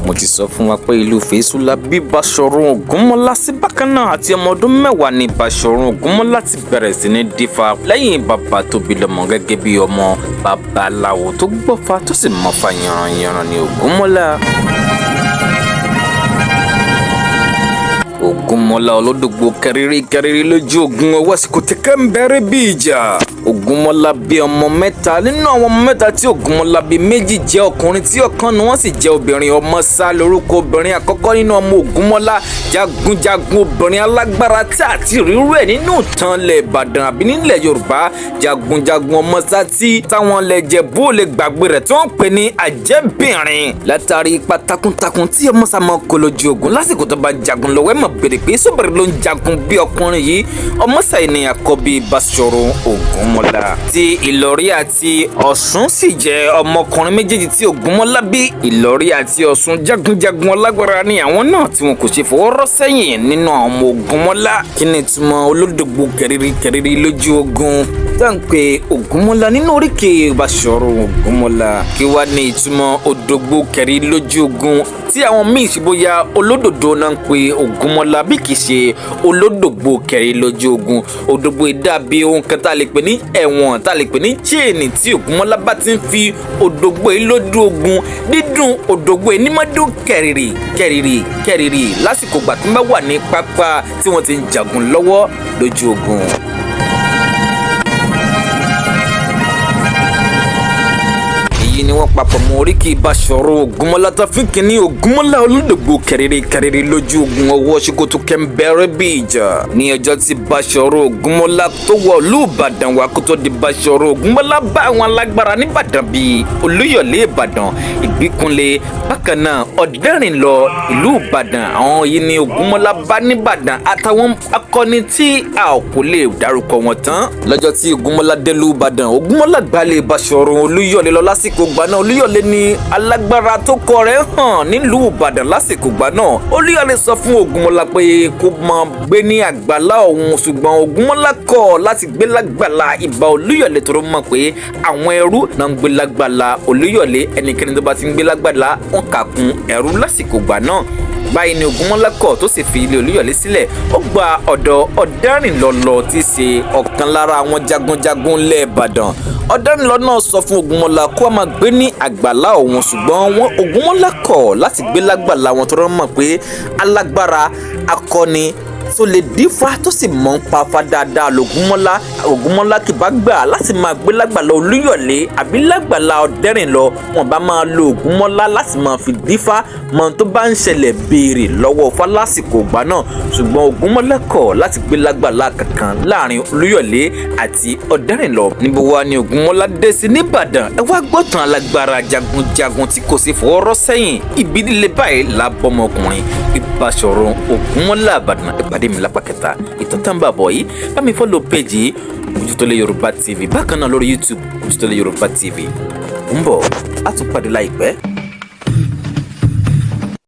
mo ti sọ fún wa pé ìlú Fèsúlà bí Basọ̀run Ògúnmọ́lá sí bákan náà àti ọmọ ọdún 10 ní Basọ̀run Ògúnmọ́lá ti bẹ̀rẹ̀ sí ní dífá lẹ́yìn bàbá tó bí lọ́mọ gẹ́gẹ́ bí ọmọ babaláwo tó gbọ́fá tó sì mọ́fá yanranyanran ní Ògúnmọ́lá. Ògúnmọ́lá olódògbò kẹrìírí lójú ogun ọwọ́ àsìkò tí kẹ́ ń bẹ̀rẹ̀ bí ìjà. Ògúnmọ́lá bí ọmọ 3 nínú àwọn ọmọ 3 tí Ògúnmọ́lá bí 2 jẹ́ ọkùnrin tí ọ̀kan ni wọ́n sì jẹ́ obìnrin. Ọmọ Sá lórúkọ obìnrin àkọ́kọ́ nínú ọmọ Ògúnmọ́lá, jagunjagun obìnrin alágbára tí àti rírú ẹ̀ nínú ìtàn ilẹ̀ Ìbàdàn àbí nílẹ̀ Yorùbá. Jagunjagun Ọmọ Sá tí táwọn ilẹ̀ Ìjẹ̀bú ò lè gbàgbé rẹ̀ tí wọ́n pè ní àjẹ́bìnrin látàrí ipa takuntakun tí Ọmọ Sá máa kó lójú ogun lásìkò tó bá jagun lọ́wọ́ ẹ̀ mọ̀ bèrè pé sóbìrì ló ń jagun bí ọkùnrin yìí. Ọmọ Sá ni àkọ́bí Basọ̀run Ògúnmọ́lá tí Ìlọrí àti Ọ̀ṣun sì jẹ́ ọmọkùnrin méjèèjì tí Ògúnmọ́lá bí. Ìlọrí àti Ọ̀ṣun jagunjagun alágbára ni àwọn náà tí wọn kò ṣe fọwọ́ rọ́ sẹ́yìn nínú àwọn ọmọ Ògúnmọ́lá. Kí ni ìtumọ̀ olódògbò kẹrìírí lójú ogun tá ń pè Ògúnmọ́lá nínú oríkèé Basọ̀run Ògúnmọ́lá? Kí wá ní ìtumọ̀ òdògbò kẹrìírí lójú ogun tí àwọn míì sì bóyá olódòdó náà ń pè Ògúnmọ́lá bí kì í ṣe olódògbò kẹrìírí lójú ogun? Òdògbò dàbí ohun kan tá a lè pè ní ẹ̀wọ̀n, tá a lè pè ní chain tí Ògúnmọ́lá bá ti ń fi òdògbò lójú ogun. dídùn òdògbò ní máa dún kẹrìírí lásìkò gbà tí wọ́n bá wà ní pápá tí wọ́n ti ń jagun lọ́wọ́ lójú ogun. Ni wọ́n papọ̀ mọ́ oríkì Basọ̀run Ògúnmọ́lá tó fi kìíní Ògúnmọ́lá olódògbò kẹrìírí lójú ogun ọwọ́ ṣòkòtò kẹ́ńbẹ́rẹ́ bí ìjà. Ní ọjọ́ tí Basọ̀run Ògúnmọ́lá tó wọ ìlú Ìbàdàn wá kó tó di Basọ̀run Ògúnmọ́lá bá àwọn alágbára níbàdàn bíi Olúyọ̀lé Ìbàdàn, Ìgbíkúnlé, bákan náà Ọ̀dẹ́rìnlọ ìlú Ìbàdàn. Àwọn yìí ni Ògúnmọ́lá bá níbàdàn àtàwọn akọni tí a kò lè dárúkọ wọn tán. Lọ́jọ́ tí Ògúnmọ́lá dé ìlú Ìbàdàn, Ògúnmọ́lá gbálẹ̀ Basọ̀run Olúyọ̀lé lọ lásìkò gbà náà. Olúyọ̀lé ni alágbára tó kọ rẹ̀ hàn nílùú Ìbàdàn lásìkò gbà náà. Olúyọ̀lé sọ fún Ògúnmọ́lá pé kó máa gbé ní àgbàlá òun, ṣùgbọ́n Ògúnmọ́lá kọ̀ láti gbé lágbàlá ìbà Olúyọ̀lé tó mọ̀ pé àwọn ẹrú náà ń gbé lágbàlá Olúyọ̀lé. Ẹnikẹ́ni tó bá ti ń gbé lágbàlá wọn kà kún ẹrú lásìkò gbà náà. Báyìí ni Ògúnmọ́lá kọ̀ tó sì fi ilé Olúyọ̀lé sílẹ̀. Ó gba ọ̀dọ̀ Ọ̀dẹ́rìnlọ tí í ṣe ọ̀kan lára àwọn jagunjagun ilẹ̀ Ìbàdàn. Ọ̀dẹ́rìnlọ náà sọ fún Ògúnmọ́lá kó máa gbé ní àgbàlá òun, ṣùgbọ́n Ògúnmọ́lá kọ̀ láti gbé lágbàlá wọn tó mọ̀ pé alágbára akọni tó lè dífá tó sì mọ̀ ń pa afá dáadáa l'Ògúnmọ́lá. Ògúnmọ́lá kì bá gbà láti máa gbé lágbàlá Olúyọ̀lé àbí lágbàlá Ọ̀dẹ́rìnlọ. Wọn bá máa lo Ògúnmọ́lá láti máa fi dífá mọ tó bá ń ṣẹlẹ̀ béèrè lọ́wọ́ Ọ̀fà lásìkò ìgbà náà. Ṣùgbọ́n Ògúnmọ́lá kọ̀ láti gbé lágbàlá kankan láàrin Olúyọ̀lé àti Ọ̀dẹ́rìnlọ. Níbo wá ni Ògúnmọ́lá dé sí níbàdàn? Ẹ wá gbọ́tàn alágbára jagunjagun tí kò sí fọwọ́ rọ́ sẹ́yìn. Ibi líle báyìí la bọ́mọkùnrin Basọ̀run Ògúnmọ́lá Ìbàdàn. Ìpàdé mi lápá kẹta ìtàn tán bá bọ̀ yìí. Bá mi fọ́lọ̀ péjì Ojútólé Yorùbá TV, bákan náà lórí YouTube Ojútólé Yorùbá TV. Ń bọ̀ á tún pàdé láìpẹ́.